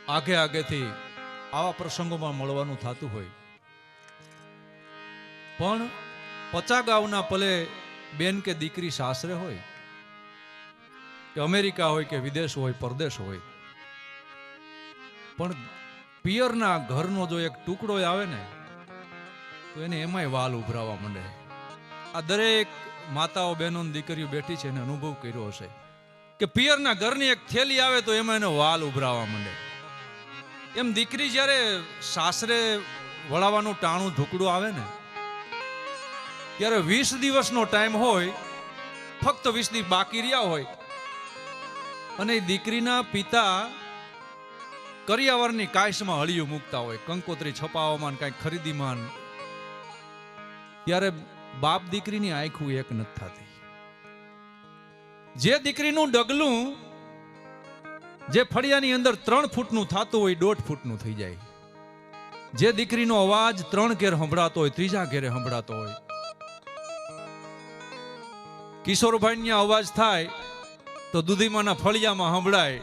આગે આગેથી આવા પ્રસંગોમાં મળવાનું થતું હોય, પણ 50 ગાઉના પલે બેન કે દીકરી સાસરે હોય કે અમેરિકા હોય કે વિદેશ હોય પરદેશ હોય, પણ પિયરના ઘરનો જો એક ટુકડો આવે ને તો એને એમાંય વાલ ઉભરાવા માંડે. આ દરેક માતાઓ બહેનો દીકરીઓ બેઠી છે એને અનુભવ કર્યો હશે કે પિયરના ઘરની એક થેલી આવે તો એમાં એનો વાલ ઉભરાવા માંડે. એમ દીકરી જ્યારે સાસરે વળાવવાનું ટાણું ઢુકડું આવે ને ત્યારે 20 દિવસનો ટાઈમ હોય, ફક્ત 20 દિવસ બાકી રહ્યા હોય, અને દીકરીના પિતા કરિયાવરની કાયસમાં હળિયું મૂકતા હોય, કંકોત્રી છપાવવામાં કઈ ખરીદીમાં, ત્યારે બાપ દીકરીની આંખું એક નથી થતી. જે દીકરીનું ડગલું જે ફળિયાની અંદર 3 ફૂટનું થતું હોય 1.5 ફૂટનું થઈ જાય. જે દીકરીનો અવાજ 3 ઘેર સંભળાતો હોય 3જા ઘેરે સંભળાતો હોય. કિશોરભાઈ અવાજ થાય તો દુધીમાના ફળિયામાં સંભળાય,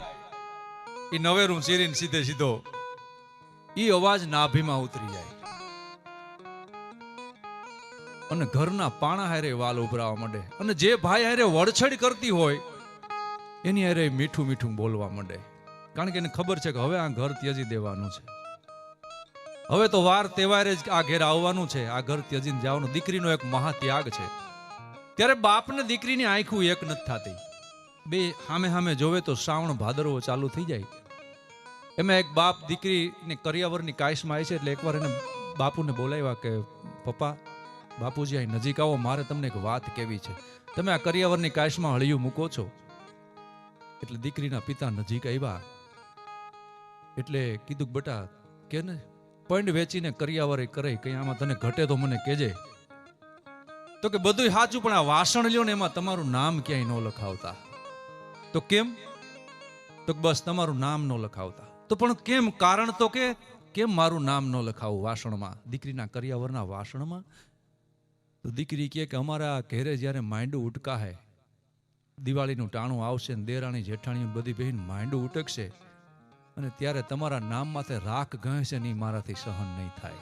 એ નવેરું ચીરીને સીધે સીધો એ અવાજ નાભીમાં ઉતરી જાય અને ઘરના પાણા હારે વાલ ઉભરાવા માંડે. અને જે ભાઈ હારે વડછડ કરતી હોય એની હારે મીઠું મીઠું બોલવા માંડે, કારણ કે એને ખબર છે કે હવે આ ઘર ત્યજી દેવાનું છે, હવે તો વાર તહેવારે જ આ ઘેર આવવાનું છે, આ ઘર ત્યજીને જવાનું. દીકરીનો એક મહાત્યાગ છે. ત્યારે બાપને દીકરીની આંખું એક નથી થતી. બે સામે સામે જોવે તો શ્રાવણ ભાદરવો ચાલુ થઈ જાય. એમાં એક બાપ દીકરીને કરિયાવરની કાયસમાં આવી છે એટલે એકવાર એને બાપુને બોલાવ્યા કે પપ્પા, બાપુજી અહીં નજીક આવો, મારે તમને એક વાત કહેવી છે. તમે આ કરિયાવરની કાયસમાં હળિયું મૂકો છો? એટલે દીકરીના પિતા નજીક આવ્યા એટલે કીધું કે બેટા કે ને પંડ વેચીને કરિયાવર કરે, કઈ આમાં તને ઘટે તો મને કહેજે. તો કે બધું સાચું, પણ આ વાસણ લ્યો ને એમાં તમારું નામ ક્યાંય ન લખાવતા. તો કેમ? તો બસ તમારું નામ ન લખાવતા. તો પણ કેમ? કારણ તો કે કેમ મારું નામ ન લખાવું વાસણમાં, દીકરીના કરિયાવરના વાસણમાં? તો દીકરી કહે કે અમારા ઘેરે જ્યારે માંડું ઉટકા હે, દિવાળીનું ટાણું આવશે ને દેરાણી જેઠાણી બધી બહેન માંડું ઉટકશે અને ત્યારે તમારા નામ માથે રાખ ઘસે ને મારાથી સહન નહીં થાય.